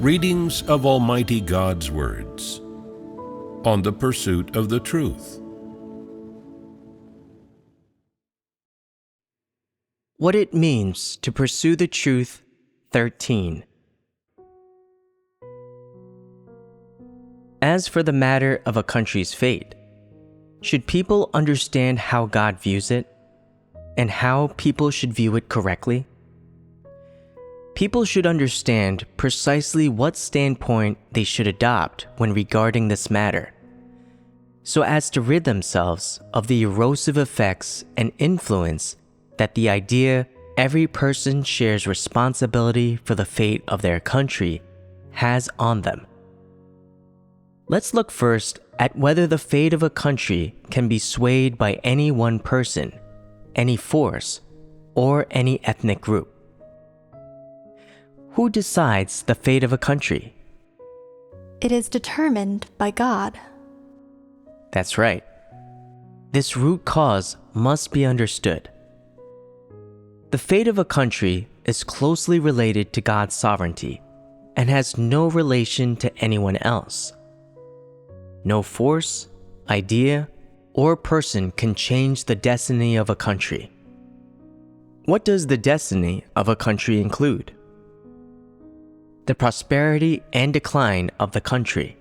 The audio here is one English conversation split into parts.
Readings of Almighty God's words on the pursuit of the truth. What it means to pursue the truth, 13. As for the matter of a country's fate, should people understand how God views it, and how people should view it correctly? People should understand precisely what standpoint they should adopt when regarding this matter, so as to rid themselves of the erosive effects and influence that the idea every person shares responsibility for the fate of their country has on them. Let's look first at whether the fate of a country can be swayed by any one person, any force, or any ethnic group. Who decides the fate of a country? It is determined by God. That's right. This root cause must be understood. The fate of a country is closely related to God's sovereignty and has no relation to anyone else. No force, idea, or person can change the destiny of a country. What does the destiny of a country include? The prosperity and decline of the country.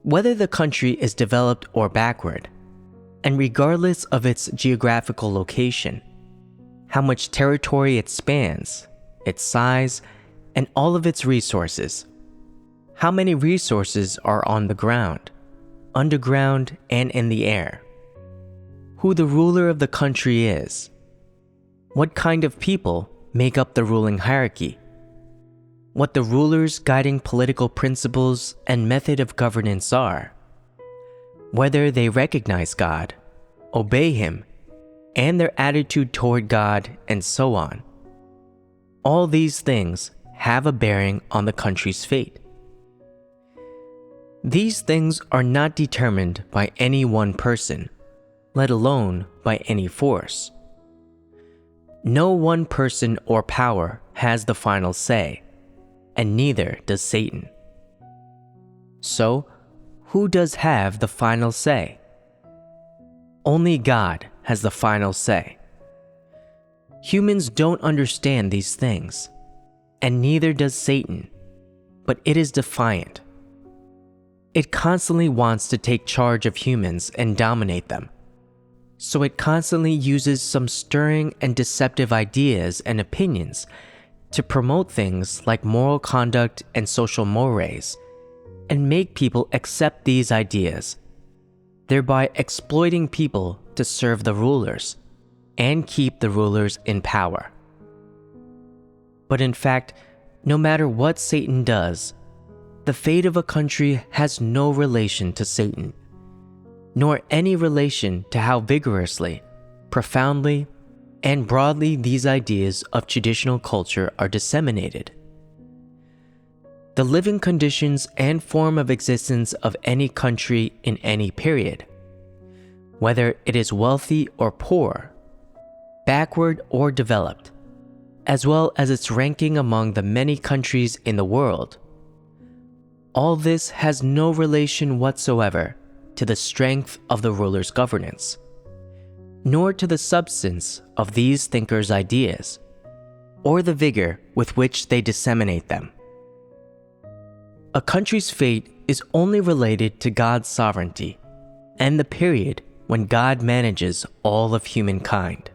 Whether the country is developed or backward, and regardless of its geographical location, how much territory it spans, its size, and all of its resources. How many resources are on the ground, underground, and in the air? Who the ruler of the country is? What kind of people make up the ruling hierarchy? What the ruler's guiding political principles and method of governance are? Whether they recognize God, obey Him, and their attitude toward God, and so on. All these things have a bearing on the country's fate. These things are not determined by any one person, let alone by any force. No one person or power has the final say, and neither does Satan. So, who does have the final say? Only God has the final say. Humans don't understand these things, and neither does Satan, but it is defiant. It constantly wants to take charge of humans and dominate them. So it constantly uses some stirring and deceptive ideas and opinions to promote things like moral conduct and social mores, and make people accept these ideas, thereby exploiting people to serve the rulers and keep the rulers in power. But in fact, no matter what Satan does, the fate of a country has no relation to Satan, nor any relation to how vigorously, profoundly, and broadly these ideas of traditional culture are disseminated. The living conditions and form of existence of any country in any period, whether it is wealthy or poor, backward or developed, as well as its ranking among the many countries in the world, all this has no relation whatsoever to the strength of the ruler's governance, nor to the substance of these thinkers' ideas, or the vigor with which they disseminate them. A country's fate is only related to God's sovereignty and the period when God manages all of humankind.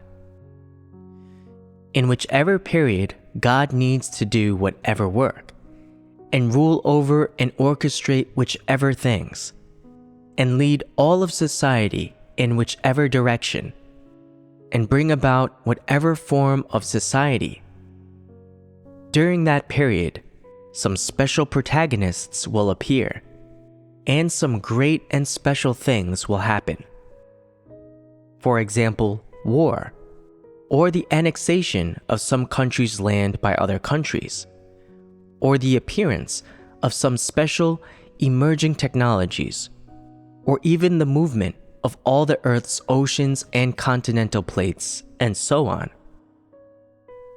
In whichever period God needs to do whatever work, and rule over and orchestrate whichever things, and lead all of society in whichever direction, and bring about whatever form of society. During that period, some special protagonists will appear, and some great and special things will happen. For example, war, or the annexation of some country's land by other countries, or the appearance of some special emerging technologies, or even the movement of all the Earth's oceans and continental plates, and so on.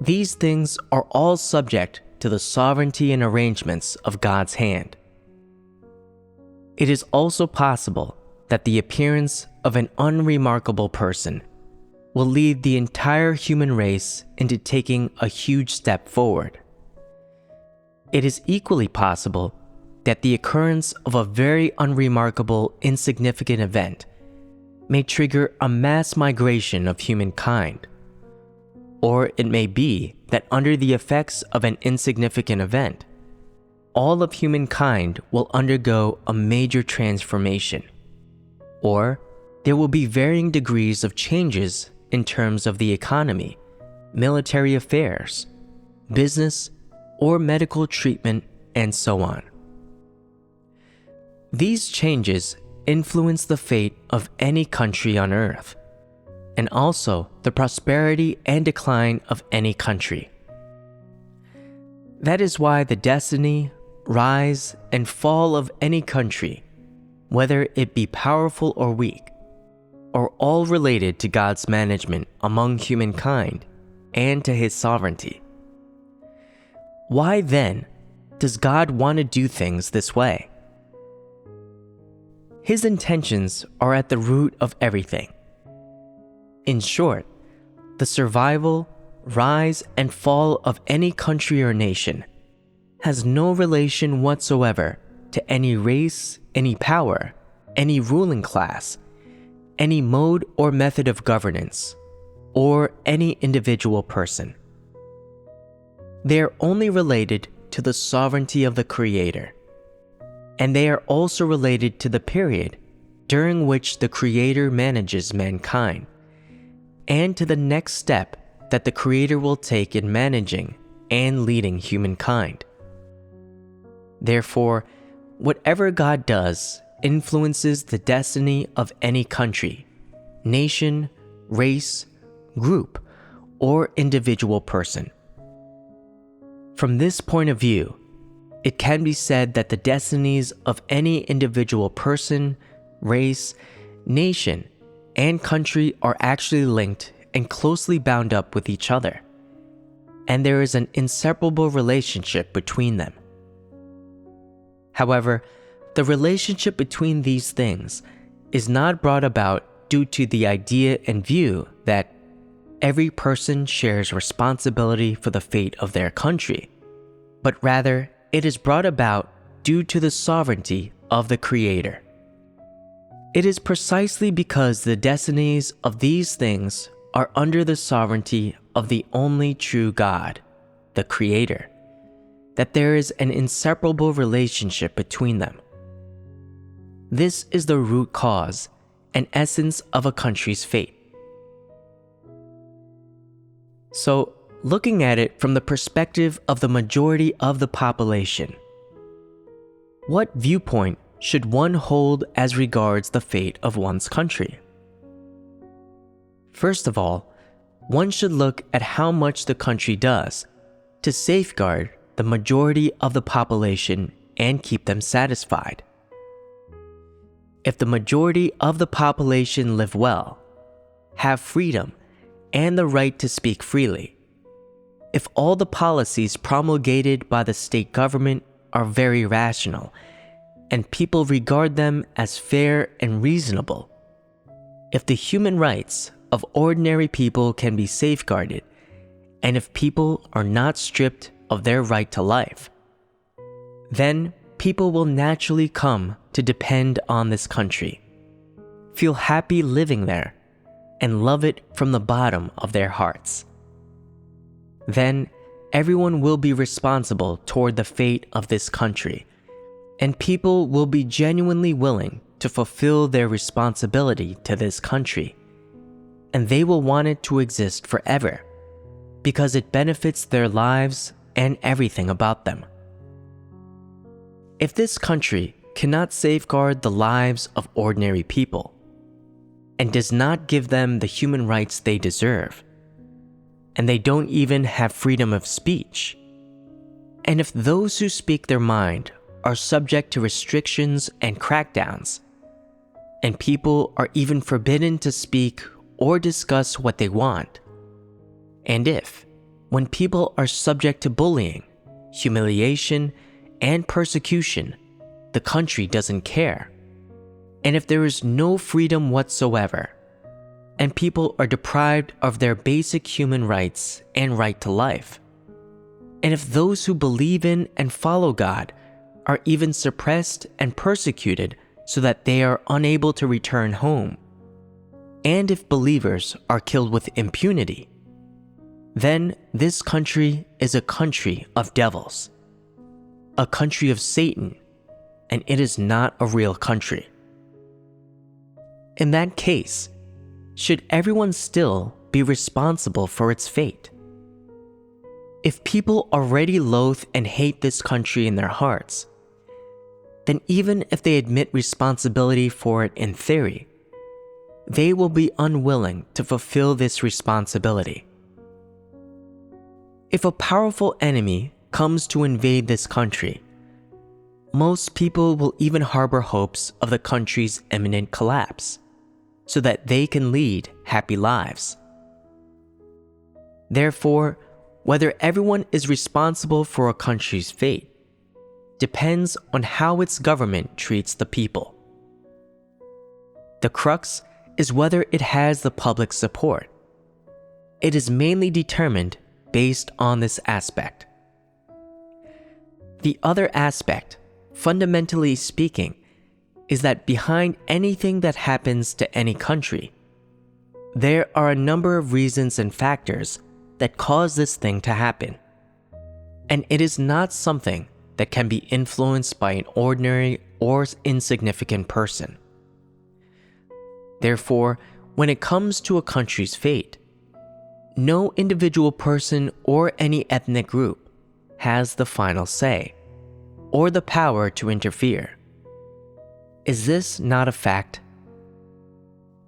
These things are all subject to the sovereignty and arrangements of God's hand. It is also possible that the appearance of an unremarkable person will lead the entire human race into taking a huge step forward. It is equally possible that the occurrence of a very unremarkable, insignificant event may trigger a mass migration of humankind. Or it may be that under the effects of an insignificant event, all of humankind will undergo a major transformation. Or there will be varying degrees of changes in terms of the economy, military affairs, business, or medical treatment, and so on. These changes influence the fate of any country on earth, and also the prosperity and decline of any country. That is why the destiny, rise, and fall of any country, whether it be powerful or weak, are all related to God's management among humankind and to His sovereignty. Why then does God want to do things this way? His intentions are at the root of everything. In short, the survival, rise, and fall of any country or nation has no relation whatsoever to any race, any power, any ruling class, any mode or method of governance, or any individual person. They are only related to the sovereignty of the Creator, and they are also related to the period during which the Creator manages mankind, and to the next step that the Creator will take in managing and leading humankind. Therefore, whatever God does influences the destiny of any country, nation, race, group, or individual person. From this point of view, it can be said that the destinies of any individual person, race, nation, and country are actually linked and closely bound up with each other, and there is an inseparable relationship between them. However, the relationship between these things is not brought about due to the idea and view that every person shares responsibility for the fate of their country, but rather it is brought about due to the sovereignty of the Creator. It is precisely because the destinies of these things are under the sovereignty of the only true God, the Creator, that there is an inseparable relationship between them. This is the root cause and essence of a country's fate. So, looking at it from the perspective of the majority of the population, what viewpoint should one hold as regards the fate of one's country? First of all, one should look at how much the country does to safeguard the majority of the population and keep them satisfied. If the majority of the population live well, have freedom, and the right to speak freely, if all the policies promulgated by the state government are very rational, and people regard them as fair and reasonable, if the human rights of ordinary people can be safeguarded, and if people are not stripped of their right to life, then people will naturally come to depend on this country, feel happy living there, and love it from the bottom of their hearts. Then everyone will be responsible toward the fate of this country, and people will be genuinely willing to fulfill their responsibility to this country, and they will want it to exist forever, because it benefits their lives and everything about them. If this country cannot safeguard the lives of ordinary people, and does not give them the human rights they deserve, and they don't even have freedom of speech, and if those who speak their mind are subject to restrictions and crackdowns, and people are even forbidden to speak or discuss what they want, and if, when people are subject to bullying, humiliation, and persecution, the country doesn't care. And if there is no freedom whatsoever, and people are deprived of their basic human rights and right to life, and if those who believe in and follow God are even suppressed and persecuted so that they are unable to return home, and if believers are killed with impunity, then this country is a country of devils, a country of Satan, and it is not a real country. In that case, should everyone still be responsible for its fate? If people already loathe and hate this country in their hearts, then even if they admit responsibility for it in theory, they will be unwilling to fulfill this responsibility. If a powerful enemy comes to invade this country, most people will even harbor hopes of the country's imminent collapse, so that they can lead happy lives. Therefore, whether everyone is responsible for a country's fate depends on how its government treats the people. The crux is whether it has the public support. It is mainly determined based on this aspect. The other aspect, fundamentally speaking, is that behind anything that happens to any country, there are a number of reasons and factors that cause this thing to happen. And it is not something that can be influenced by an ordinary or insignificant person. Therefore, when it comes to a country's fate, no individual person or any ethnic group has the final say or the power to interfere. Is this not a fact?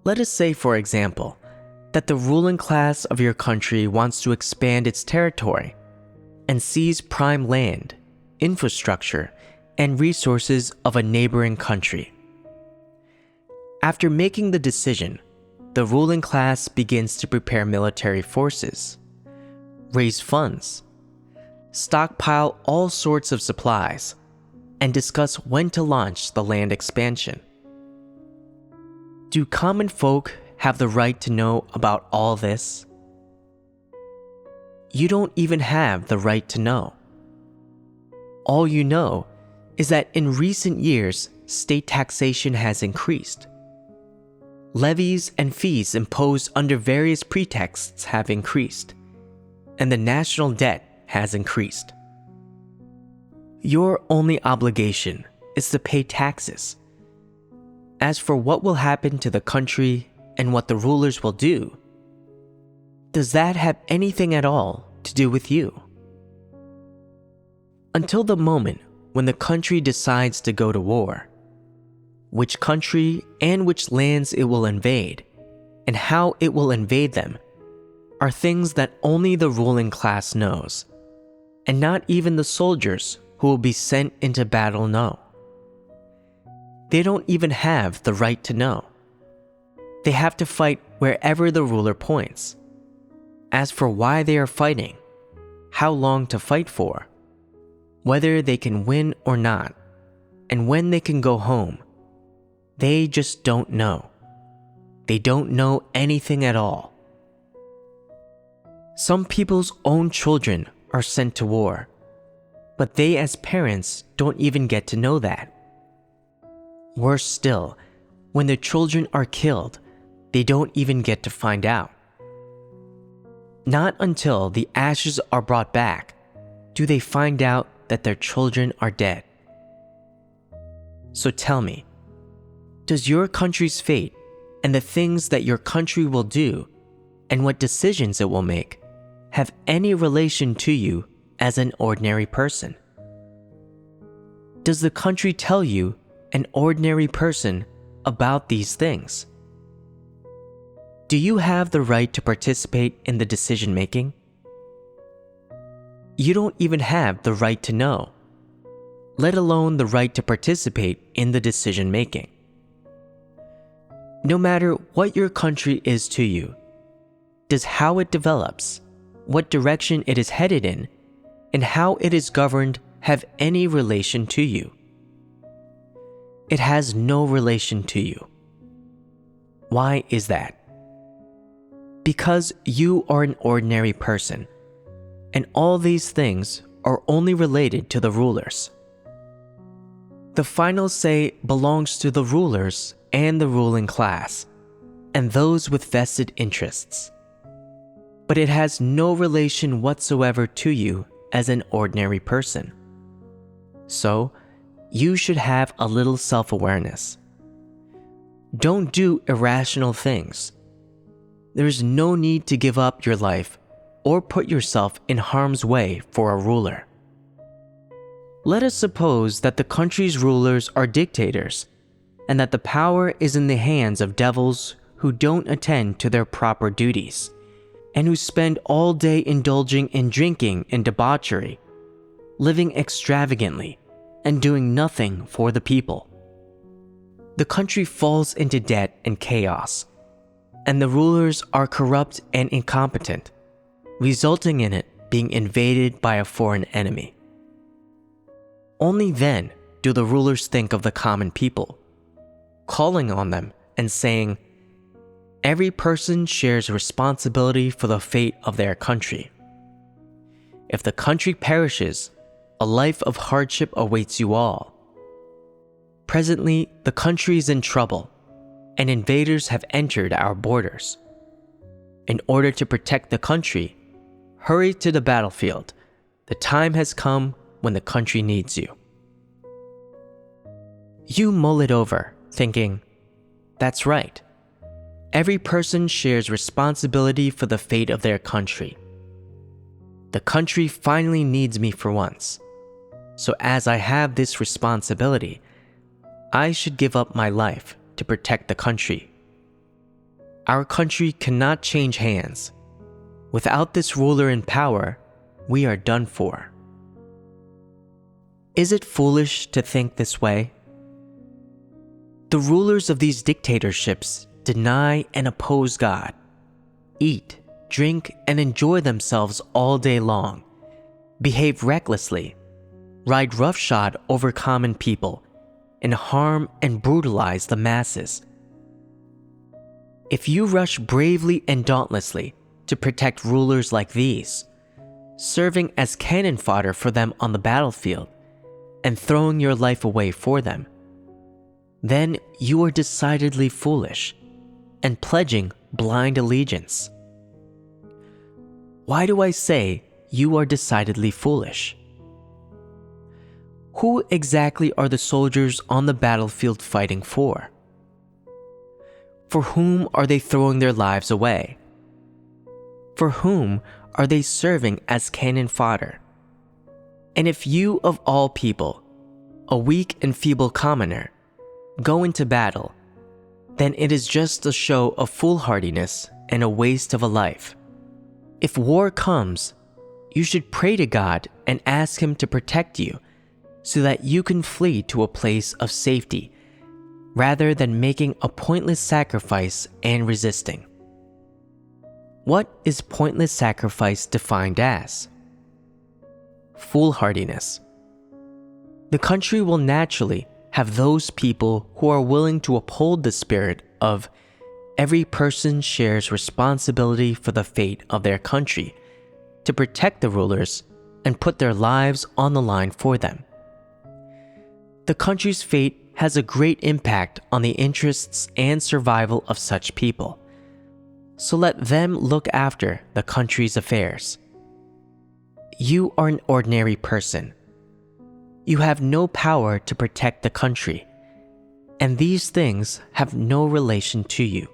Let us say, for example, that the ruling class of your country wants to expand its territory and seize prime land, infrastructure, and resources of a neighboring country. After making the decision, the ruling class begins to prepare military forces, raise funds, stockpile all sorts of supplies, and discuss when to launch the land expansion. Do common folk have the right to know about all this? You don't even have the right to know. All you know is that in recent years, state taxation has increased. Levies and fees imposed under various pretexts have increased, and the national debt has increased. Your only obligation is to pay taxes. As for what will happen to the country and what the rulers will do, does that have anything at all to do with you? Until the moment when the country decides to go to war, which country and which lands it will invade, and how it will invade them, are things that only the ruling class knows, and not even the soldiers who will be sent into battle know. They don't even have the right to know. They have to fight wherever the ruler points. As for why they are fighting, how long to fight for, whether they can win or not, and when they can go home, they just don't know. They don't know anything at all. Some people's own children are sent to war, but they as parents don't even get to know that. Worse still, when their children are killed, they don't even get to find out. Not until the ashes are brought back do they find out that their children are dead. So tell me, does your country's fate and the things that your country will do and what decisions it will make have any relation to you as an ordinary person? Does the country tell you, an ordinary person, about these things? Do you have the right to participate in the decision making? You don't even have the right to know, let alone the right to participate in the decision making. No matter what your country is to you, does how it develops, what direction it is headed in, and how it is governed have any relation to you? It has no relation to you. Why is that? Because you are an ordinary person, and all these things are only related to the rulers. The final say belongs to the rulers and the ruling class, and those with vested interests. But it has no relation whatsoever to you as an ordinary person. So, you should have a little self-awareness. Don't do irrational things. There is no need to give up your life or put yourself in harm's way for a ruler. Let us suppose that the country's rulers are dictators, and that the power is in the hands of devils who don't attend to their proper duties, and who spend all day indulging in drinking and debauchery, living extravagantly, and doing nothing for the people. The country falls into debt and chaos, and the rulers are corrupt and incompetent, resulting in it being invaded by a foreign enemy. Only then do the rulers think of the common people, calling on them and saying, "Every person shares responsibility for the fate of their country. If the country perishes, a life of hardship awaits you all. Presently, the country is in trouble, and invaders have entered our borders. In order to protect the country, hurry to the battlefield. The time has come when the country needs you." You mull it over, thinking, "That's right. Every person shares responsibility for the fate of their country. The country finally needs me for once. So as I have this responsibility, I should give up my life to protect the country. Our country cannot change hands. Without this ruler in power, we are done for." Is it foolish to think this way? The rulers of these dictatorships deny and oppose God, eat, drink, and enjoy themselves all day long, behave recklessly, ride roughshod over common people, and harm and brutalize the masses. If you rush bravely and dauntlessly to protect rulers like these, serving as cannon fodder for them on the battlefield, and throwing your life away for them, then you are decidedly foolish and pledging blind allegiance. Why do I say you are decidedly foolish? Who exactly are the soldiers on the battlefield fighting for? For whom are they throwing their lives away? For whom are they serving as cannon fodder? And if you of all people, a weak and feeble commoner, go into battle, then it is just a show of foolhardiness and a waste of a life. If war comes, you should pray to God and ask Him to protect you so that you can flee to a place of safety, rather than making a pointless sacrifice and resisting. What is pointless sacrifice defined as? Foolhardiness. The country will naturally have those people who are willing to uphold the spirit of every person shares responsibility for the fate of their country, to protect the rulers and put their lives on the line for them. The country's fate has a great impact on the interests and survival of such people, so let them look after the country's affairs. You are an ordinary person. You have no power to protect the country, and these things have no relation to you.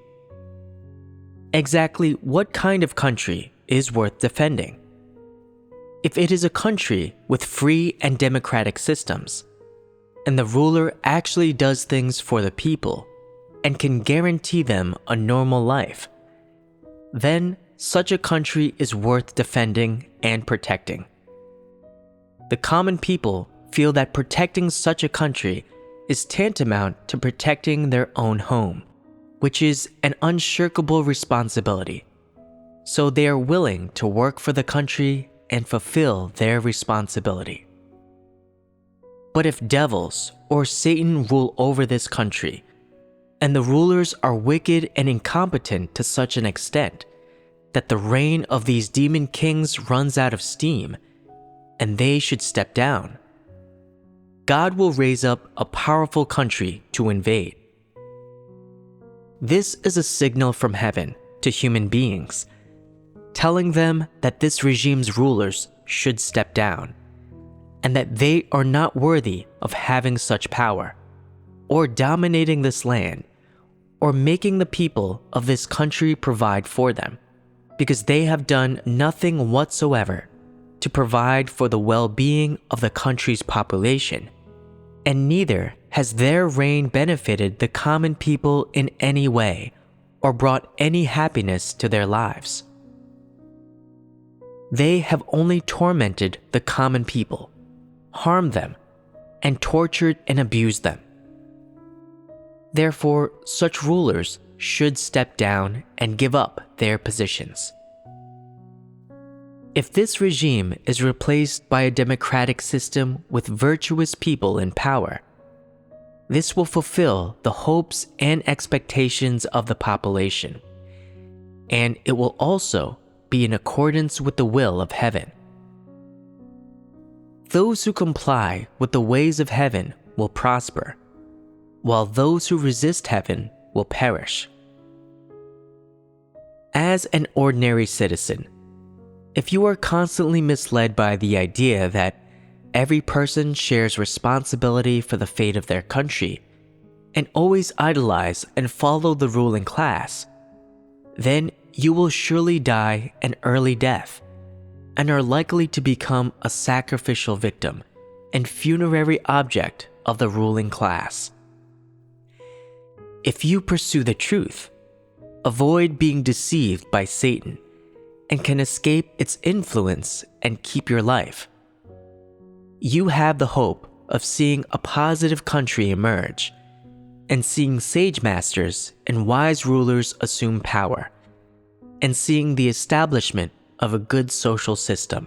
Exactly what kind of country is worth defending? If it is a country with free and democratic systems, and the ruler actually does things for the people and can guarantee them a normal life, then such a country is worth defending and protecting. The common people feel that protecting such a country is tantamount to protecting their own home, which is an unshirkable responsibility. So they are willing to work for the country and fulfill their responsibility. But if devils or Satan rule over this country, and the rulers are wicked and incompetent to such an extent that the reign of these demon kings runs out of steam, and they should step down, God will raise up a powerful country to invade. This is a signal from heaven to human beings, telling them that this regime's rulers should step down, and that they are not worthy of having such power, or dominating this land, or making the people of this country provide for them, because they have done nothing whatsoever to provide for the well-being of the country's population, and neither has their reign benefited the common people in any way, or brought any happiness to their lives. They have only tormented the common people, harmed them, and tortured and abused them. Therefore, such rulers should step down and give up their positions. If this regime is replaced by a democratic system with virtuous people in power, this will fulfill the hopes and expectations of the population, and it will also be in accordance with the will of heaven. Those who comply with the ways of heaven will prosper, while those who resist heaven will perish. As an ordinary citizen, if you are constantly misled by the idea that every person shares responsibility for the fate of their country, and always idolize and follow the ruling class, then you will surely die an early death, and are likely to become a sacrificial victim and funerary object of the ruling class. If you pursue the truth, avoid being deceived by Satan, and can escape its influence and keep your life, you have the hope of seeing a positive country emerge, and seeing sage masters and wise rulers assume power, and seeing the establishment of a good social system,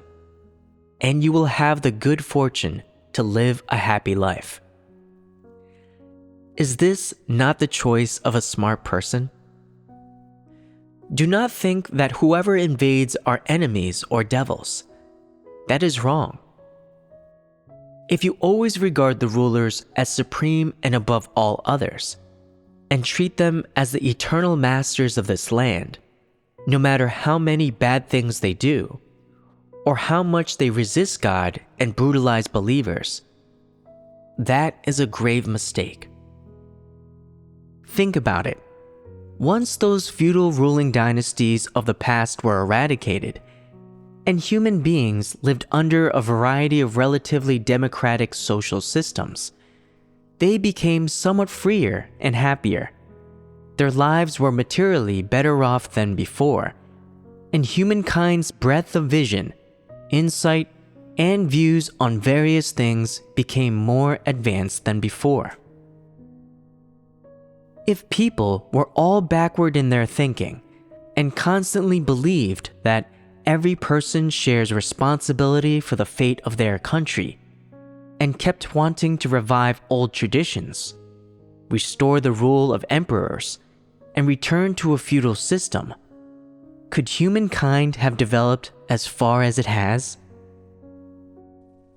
and you will have the good fortune to live a happy life. Is this not the choice of a smart person? Do not think that whoever invades are enemies or devils. That is wrong. If you always regard the rulers as supreme and above all others, and treat them as the eternal masters of this land, no matter how many bad things they do, or how much they resist God and brutalize believers, that is a grave mistake. Think about it. Once those feudal ruling dynasties of the past were eradicated, and human beings lived under a variety of relatively democratic social systems, they became somewhat freer and happier. Their lives were materially better off than before, and humankind's breadth of vision, insight, and views on various things became more advanced than before. If people were all backward in their thinking and constantly believed that every person shares responsibility for the fate of their country, and kept wanting to revive old traditions, restore the rule of emperors, and return to a feudal system, could humankind have developed as far as it has?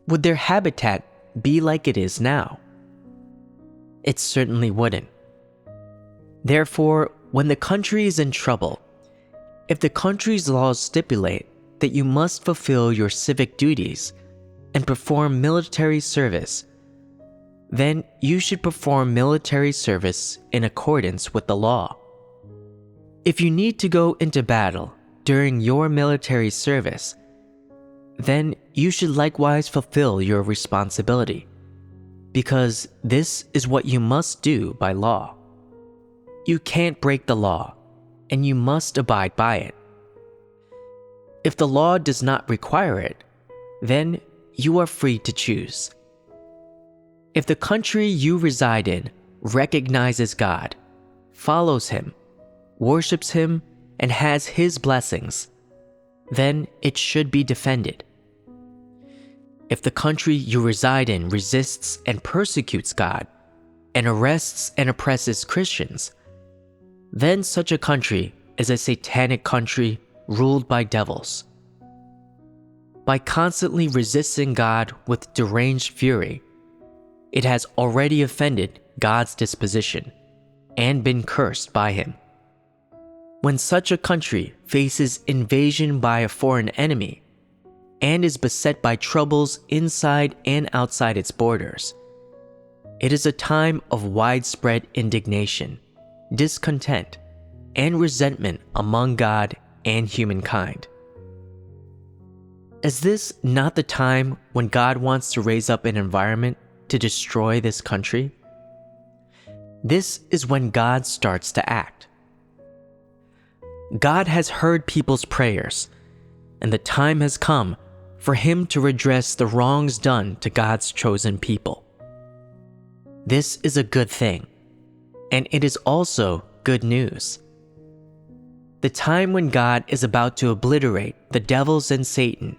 Would their habitat be like it is now? It certainly wouldn't. Therefore, when the country is in trouble, if the country's laws stipulate that you must fulfill your civic duties and perform military service, then you should perform military service in accordance with the law. If you need to go into battle during your military service, then you should likewise fulfill your responsibility, because this is what you must do by law. You can't break the law, and you must abide by it. If the law does not require it, then you are free to choose. If the country you reside in recognizes God, follows Him, worships Him, and has His blessings, then it should be defended, If the country you reside in resists and persecutes God, and arrests and oppresses Christians, then such a country is a satanic country ruled by devils. By constantly resisting God with deranged fury, it has already offended God's disposition and been cursed by him. When such a country faces invasion by a foreign enemy and is beset by troubles inside and outside its borders, it is a time of widespread indignation, discontent, and resentment among God and humankind. Is this not the time when God wants to raise up an environment to destroy this country? This is when God starts to act. God has heard people's prayers, and the time has come for him to redress the wrongs done to God's chosen people. This is a good thing, and it is also good news. The time when God is about to obliterate the devils and Satan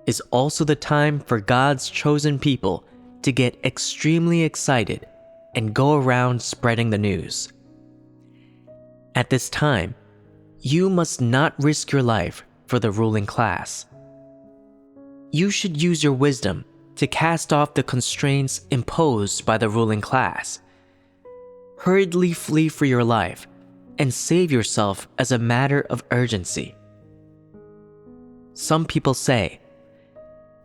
is also the time for God's chosen people to get extremely excited and go around spreading the news. At this time, you must not risk your life for the ruling class. You should use your wisdom to cast off the constraints imposed by the ruling class. Hurriedly flee for your life and save yourself as a matter of urgency. Some people say,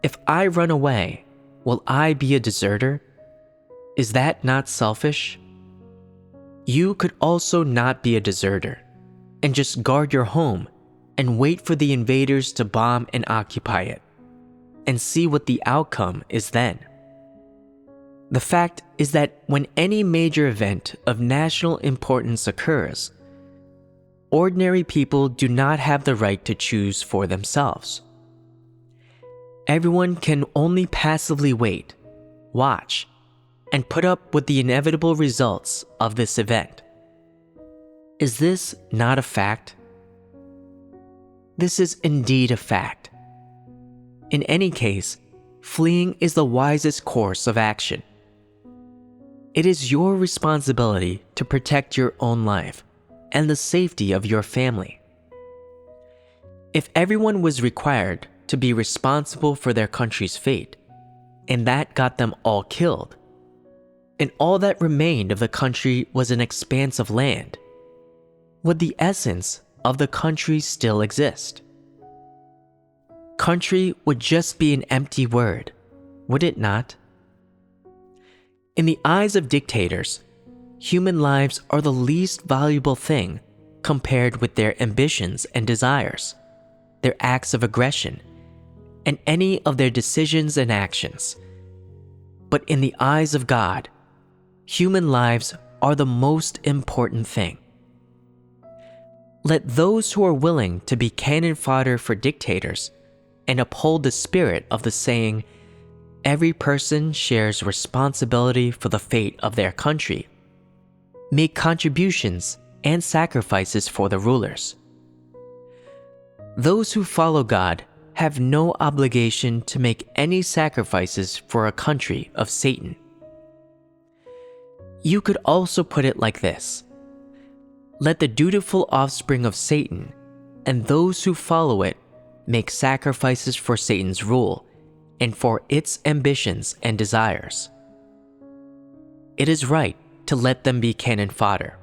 "If I run away, will I be a deserter?" Is that not selfish? You could also not be a deserter and just guard your home and wait for the invaders to bomb and occupy it, and see what the outcome is then. The fact is that when any major event of national importance occurs, ordinary people do not have the right to choose for themselves. Everyone can only passively wait, watch, and put up with the inevitable results of this event. Is this not a fact? This is indeed a fact. In any case, fleeing is the wisest course of action. It is your responsibility to protect your own life and the safety of your family. If everyone was required to be responsible for their country's fate, and that got them all killed, and all that remained of the country was an expanse of land, would the essence of the country still exist? Country would just be an empty word, would it not? In the eyes of dictators, human lives are the least valuable thing compared with their ambitions and desires, their acts of aggression, and any of their decisions and actions. But in the eyes of God, human lives are the most important thing. Let those who are willing to be cannon fodder for dictators and uphold the spirit of the saying, "Every person shares responsibility for the fate of their country," make contributions and sacrifices for the rulers. Those who follow God have no obligation to make any sacrifices for a country of Satan. You could also put it like this: let the dutiful offspring of Satan and those who follow it make sacrifices for Satan's rule and for its ambitions and desires. It is right to let them be cannon fodder.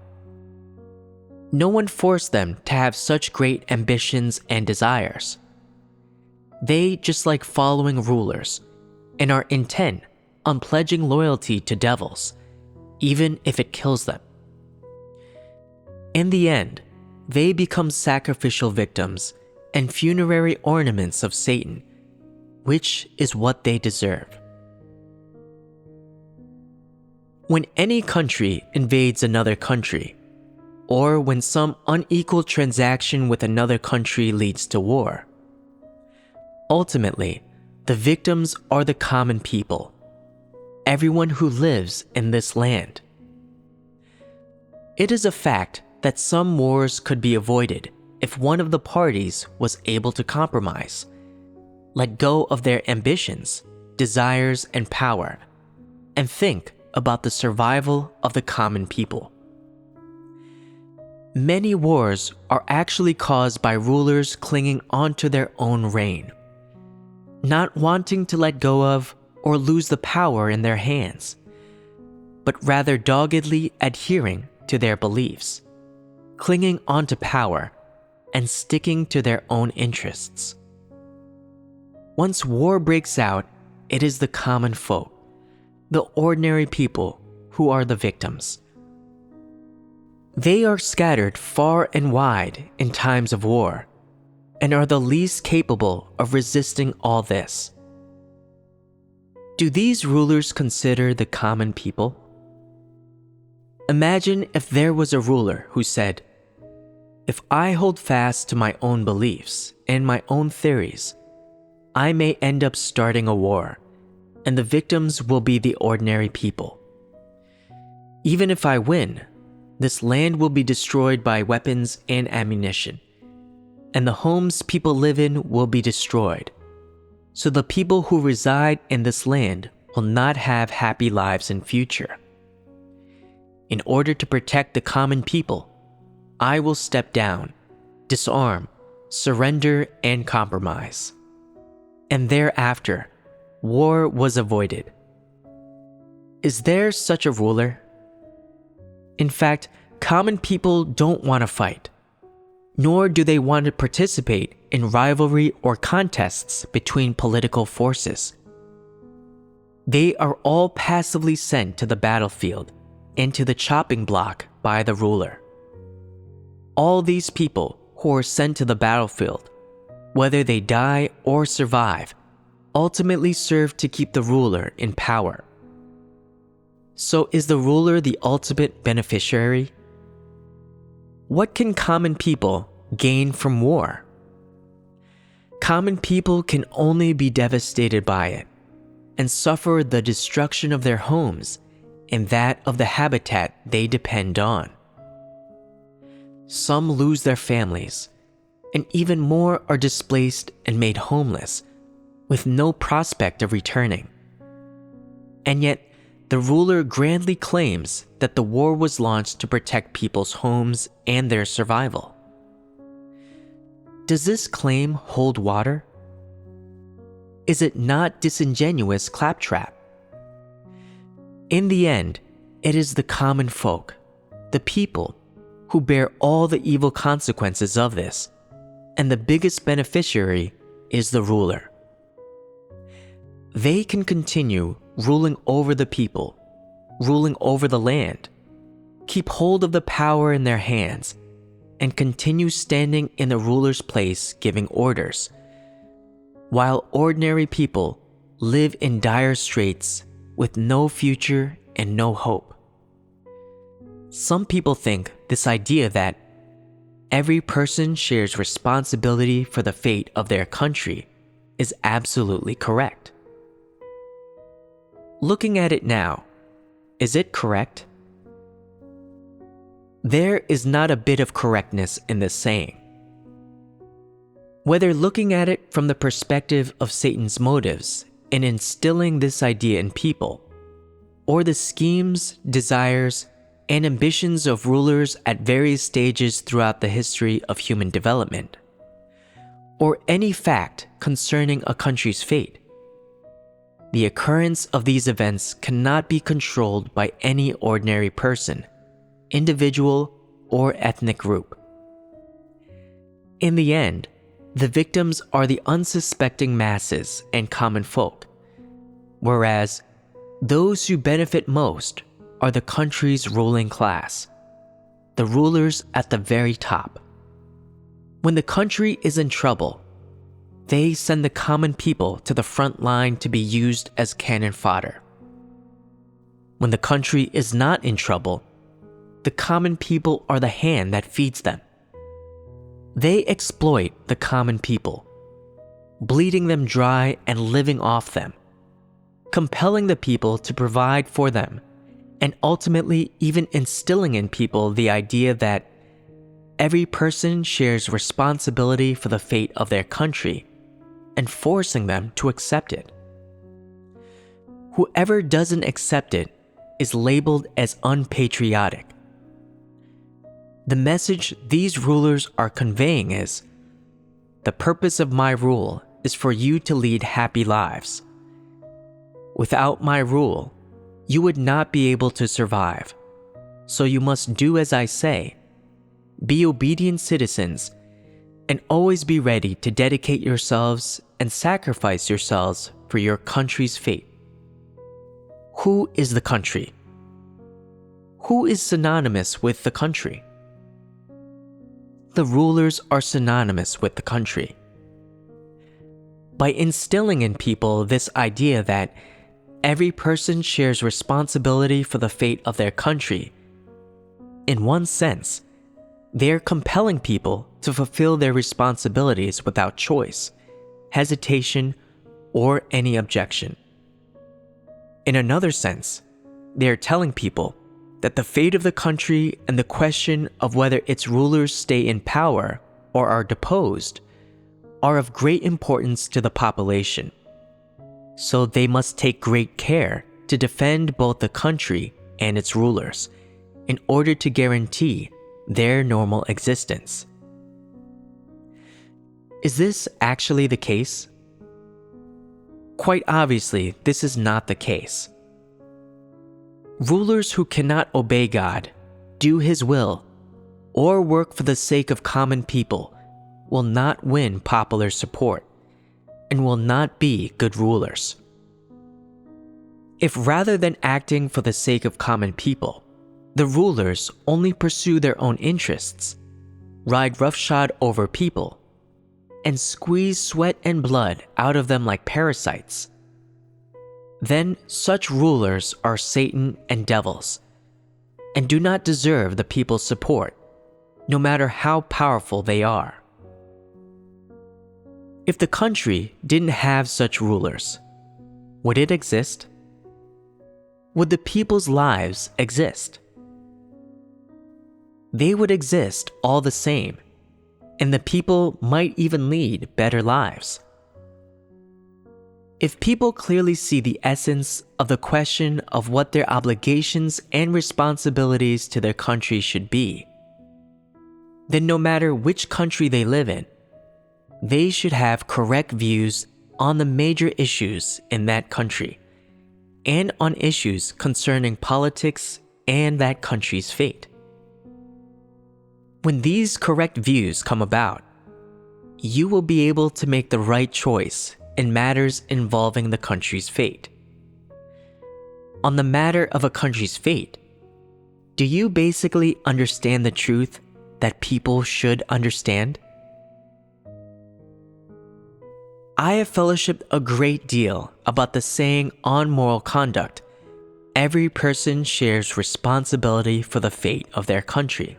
No one forced them to have such great ambitions and desires. They just like following rulers and are intent on pledging loyalty to devils, even if it kills them. In the end, they become sacrificial victims and funerary ornaments of Satan, which is what they deserve. When any country invades another country, or when some unequal transaction with another country leads to war, ultimately, the victims are the common people, everyone who lives in this land. It is a fact that some wars could be avoided if one of the parties was able to compromise, let go of their ambitions, desires, and power, and think about the survival of the common people. Many wars are actually caused by rulers clinging onto their own reign, not wanting to let go of or lose the power in their hands, but rather doggedly adhering to their beliefs, clinging onto power, and sticking to their own interests. Once war breaks out, it is the common folk, the ordinary people, who are the victims. They are scattered far and wide in times of war, and are the least capable of resisting all this. Do these rulers consider the common people? Imagine if there was a ruler who said, "If I hold fast to my own beliefs and my own theories, I may end up starting a war, and the victims will be the ordinary people. Even if I win, this land will be destroyed by weapons and ammunition, and the homes people live in will be destroyed. So the people who reside in this land will not have happy lives in future. In order to protect the common people, I will step down, disarm, surrender, and compromise." And thereafter, war was avoided. Is there such a ruler? In fact, common people don't want to fight, nor do they want to participate in rivalry or contests between political forces. They are all passively sent to the battlefield and to the chopping block by the ruler. All these people who are sent to the battlefield, whether they die or survive, ultimately serve to keep the ruler in power. So is the ruler the ultimate beneficiary? What can common people gain from war? Common people can only be devastated by it and suffer the destruction of their homes and that of the habitat they depend on. Some lose their families, and even more are displaced and made homeless, with no prospect of returning. And yet, the ruler grandly claims that the war was launched to protect people's homes and their survival. Does this claim hold water? Is it not disingenuous claptrap? In the end, it is the common folk, the people, who bear all the evil consequences of this, and the biggest beneficiary is the ruler. They can continue ruling over the people, ruling over the land, keep hold of the power in their hands, and continue standing in the ruler's place giving orders, while ordinary people live in dire straits with no future and no hope. Some people think this idea that every person shares responsibility for the fate of their country is absolutely correct. Looking at it now, is it correct? There is not a bit of correctness in this saying. Whether looking at it from the perspective of Satan's motives in instilling this idea in people, or the schemes, desires, and ambitions of rulers at various stages throughout the history of human development, or any fact concerning a country's fate, the occurrence of these events cannot be controlled by any ordinary person, individual, or ethnic group. In the end, the victims are the unsuspecting masses and common folk, whereas those who benefit most are the country's ruling class, the rulers at the very top. When the country is in trouble, they send the common people to the front line to be used as cannon fodder. When the country is not in trouble, the common people are the hand that feeds them. They exploit the common people, bleeding them dry and living off them, compelling the people to provide for them, and ultimately even instilling in people the idea that every person shares responsibility for the fate of their country and forcing them to accept it. Whoever doesn't accept it is labeled as unpatriotic. The message these rulers are conveying is, the purpose of my rule is for you to lead happy lives. Without my rule, you would not be able to survive. So you must do as I say. Be obedient citizens and always be ready to dedicate yourselves and sacrifice yourselves for your country's fate. Who is the country? Who is synonymous with the country? The rulers are synonymous with the country. By instilling in people this idea that every person shares responsibility for the fate of their country, in one sense, they are compelling people to fulfill their responsibilities without choice, hesitation, or any objection. In another sense, they are telling people that the fate of the country and the question of whether its rulers stay in power or are deposed are of great importance to the population. So they must take great care to defend both the country and its rulers in order to guarantee their normal existence. Is this actually the case? Quite obviously, this is not the case. Rulers who cannot obey God, do His will, or work for the sake of common people will not win popular support and will not be good rulers. If rather than acting for the sake of common people, the rulers only pursue their own interests, ride roughshod over people, and squeeze sweat and blood out of them like parasites, then such rulers are Satan and devils, and do not deserve the people's support, no matter how powerful they are. If the country didn't have such rulers, would it exist? Would the people's lives exist? They would exist all the same, and the people might even lead better lives. If people clearly see the essence of the question of what their obligations and responsibilities to their country should be, then no matter which country they live in, they should have correct views on the major issues in that country and on issues concerning politics and that country's fate. When these correct views come about, you will be able to make the right choice in matters involving the country's fate. On the matter of a country's fate, do you basically understand the truth that people should understand? I have fellowshipped a great deal about the saying on moral conduct, every person shares responsibility for the fate of their country.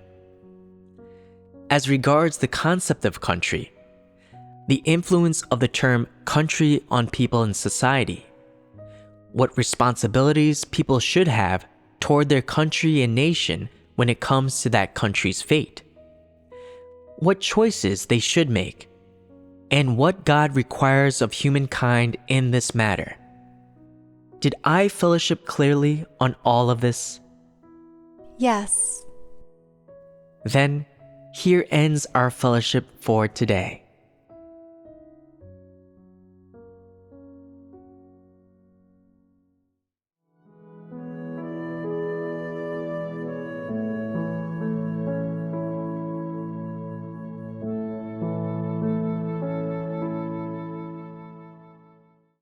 As regards the concept of country, the influence of the term country on people in society, what responsibilities people should have toward their country and nation when it comes to that country's fate, what choices they should make, and what God requires of humankind in this matter. Did I fellowship clearly on all of this? Yes. Then, here ends our fellowship for today.